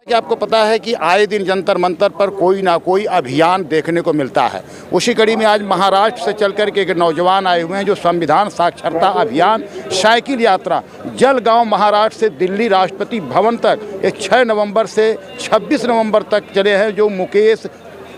क्या आपको पता है कि आए दिन जंतर मंतर पर कोई ना कोई अभियान देखने को मिलता है। उसी कड़ी में आज महाराष्ट्र से चलकर के एक नौजवान आए हुए हैं जो संविधान साक्षरता अभियान साइकिल यात्रा जलगांव महाराष्ट्र से दिल्ली राष्ट्रपति भवन तक एक 6 नवंबर से 26 नवंबर तक चले हैं। जो मुकेश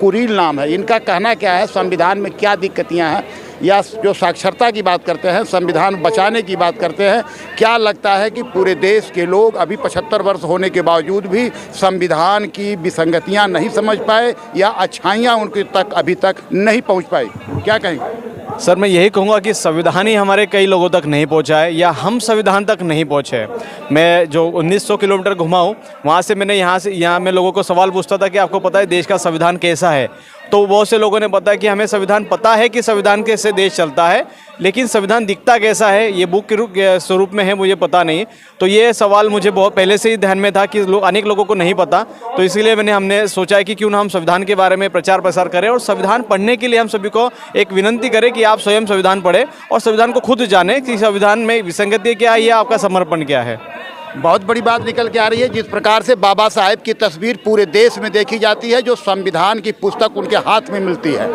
कुरील नाम है, इनका कहना क्या है, संविधान में क्या दिक्कतियाँ हैं, या जो साक्षरता की बात करते हैं, संविधान बचाने की बात करते हैं। क्या लगता है कि पूरे देश के लोग अभी 75 वर्ष होने के बावजूद भी संविधान की विसंगतियां नहीं समझ पाए या अच्छाइयां उनके तक अभी तक नहीं पहुंच पाई? क्या कहेंगे? सर, मैं यही कहूँगा कि संविधान ही हमारे कई लोगों तक नहीं पहुँचा है या हम संविधान तक नहीं पहुँचे। मैं जो 1900 किलोमीटर घुमा हूँ, वहाँ से मैंने यहाँ मैं लोगों को सवाल पूछता था कि आपको पता है देश का संविधान कैसा है, तो बहुत से लोगों ने बताया कि हमें संविधान पता है कि संविधान कैसे देश चलता है, लेकिन संविधान दिखता कैसा है, ये बुक के स्वरूप में है, मुझे पता नहीं। तो ये सवाल मुझे बहुत पहले से ही ध्यान में था कि अनेक लोगों को नहीं पता, तो इसीलिए हमने सोचा है कि क्यों ना हम संविधान के बारे में प्रचार प्रसार करें और संविधान पढ़ने के लिए हम सभी को एक विनंती करें कि आप स्वयं संविधान पढ़ें और संविधान को खुद जानें कि संविधान में विसंगति क्या है या आपका समर्पण क्या है। बहुत बड़ी बात निकल के आ रही है। जिस प्रकार से बाबा साहेब की तस्वीर पूरे देश में देखी जाती है, जो संविधान की पुस्तक उनके हाथ में मिलती है,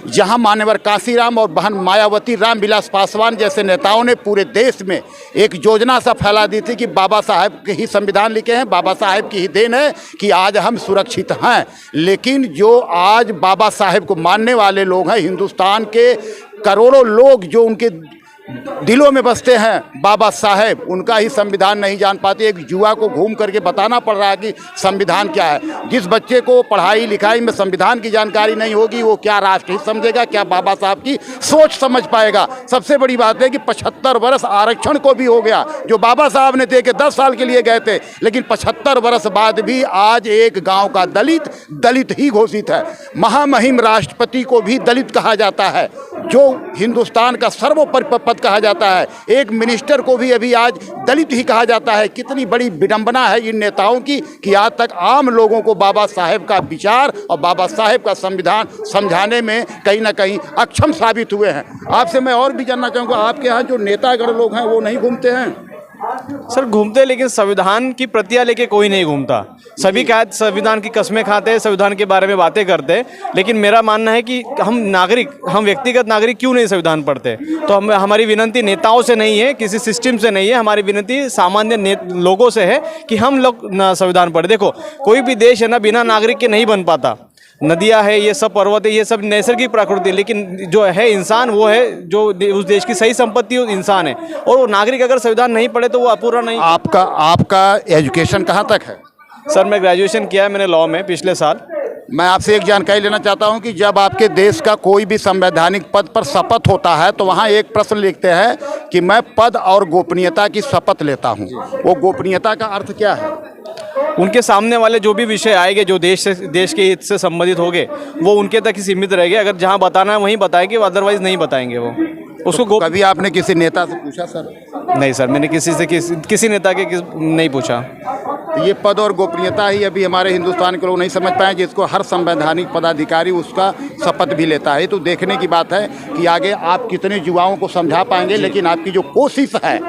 जहां मान्यवर कांशीराम और बहन मायावती रामविलास पासवान जैसे नेताओं ने पूरे देश में एक योजना सा फैला दी थी कि बाबा साहेब के ही संविधान लिखे हैं, बाबा साहेब की ही देन है कि आज हम सुरक्षित हैं। लेकिन जो आज बाबा साहेब को मानने वाले लोग हैं, हिंदुस्तान के करोड़ों लोग जो उनके दिलों में बसते हैं बाबा साहेब, उनका ही संविधान नहीं जान पाते। एक युवा को घूम करके बताना पड़ रहा है कि संविधान क्या है। जिस बच्चे को पढ़ाई लिखाई में संविधान की जानकारी नहीं होगी, वो क्या राष्ट्रहित समझेगा, क्या बाबा साहब की सोच समझ पाएगा। सबसे बड़ी बात है कि 75 वर्ष आरक्षण को भी हो गया, जो बाबा साहब ने दे के 10 साल के लिए गए थे, लेकिन 75 वर्ष बाद भी आज एक गाँव का दलित ही घोषित है। महामहिम राष्ट्रपति को भी दलित कहा जाता है, जो हिंदुस्तान का सर्वोपरि कहा जाता है। एक मिनिस्टर को भी अभी आज दलित ही कहा जाता है। कितनी बड़ी विडंबना है इन नेताओं की कि आज तक आम लोगों को बाबा साहेब का विचार और बाबा साहेब का संविधान समझाने में कहीं ना कहीं अक्षम साबित हुए हैं। आपसे मैं और भी जानना चाहूँगा, आपके यहाँ जो नेतागण लोग हैं वो नहीं घूमते हैं? सर, घूमते, लेकिन संविधान की प्रतियां लेके कोई नहीं घूमता। सभी क्या संविधान की कस्में खाते हैं, संविधान के बारे में बातें करते हैं, लेकिन मेरा मानना है कि हम व्यक्तिगत नागरिक क्यों नहीं संविधान पढ़ते। तो हमारी विनंती नेताओं से नहीं है, किसी सिस्टम से नहीं है, हमारी विनंती सामान्य लोगों से है कि हम लोग संविधान पढ़े। देखो, कोई भी देश है ना बिना नागरिक के नहीं बन पाता। नदियाँ है, ये सब पर्वत है, ये सब नैसर्गिक प्रकृति, लेकिन जो है इंसान, वो है जो उस देश की सही संपत्ति इंसान है, और वो नागरिक अगर संविधान नहीं पढ़े तो वो अपूरा नहीं। आपका एजुकेशन कहाँ तक है? सर, मैं ग्रेजुएशन किया है मैंने लॉ में पिछले साल। मैं आपसे एक जानकारी लेना चाहता हूं कि जब आपके देश का कोई भी संवैधानिक पद पर शपथ होता है तो वहां एक प्रश्न लिखते हैं कि मैं पद और गोपनीयता की शपथ लेता हूं। वो गोपनीयता का अर्थ क्या है? उनके सामने वाले जो भी विषय आएंगे, जो देश के हित से संबंधित होंगे, वो उनके तक ही सीमित रहेंगे। अगर जहां बताना है वहीं बताएंगे, अदरवाइज नहीं बताएंगे वो उसको। तो कभी आपने किसी नेता से पूछा? सर नहीं सर, मैंने किसी नेता के नहीं पूछा। ये पद और गोपनीयता ही अभी हमारे हिंदुस्तान के लोग नहीं समझ पाए, जिसको हर संवैधानिक पदाधिकारी उसका शपथ भी लेता है। तो देखने की बात है कि आगे आप कितने युवाओं को समझा पाएंगे, लेकिन आपकी जो कोशिश है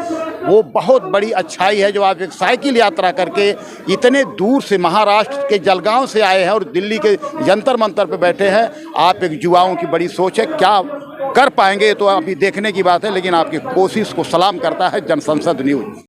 वो बहुत बड़ी अच्छाई है। जो आप एक साइकिल यात्रा करके इतने दूर से महाराष्ट्र के जलगांव से आए हैं और दिल्ली के जंतर मंतर पर बैठे हैं, आप एक युवाओं की बड़ी सोच है। क्या कर पाएंगे तो अभी देखने की बात है, लेकिन आपकी कोशिश को सलाम करता है जनसंसद न्यूज़।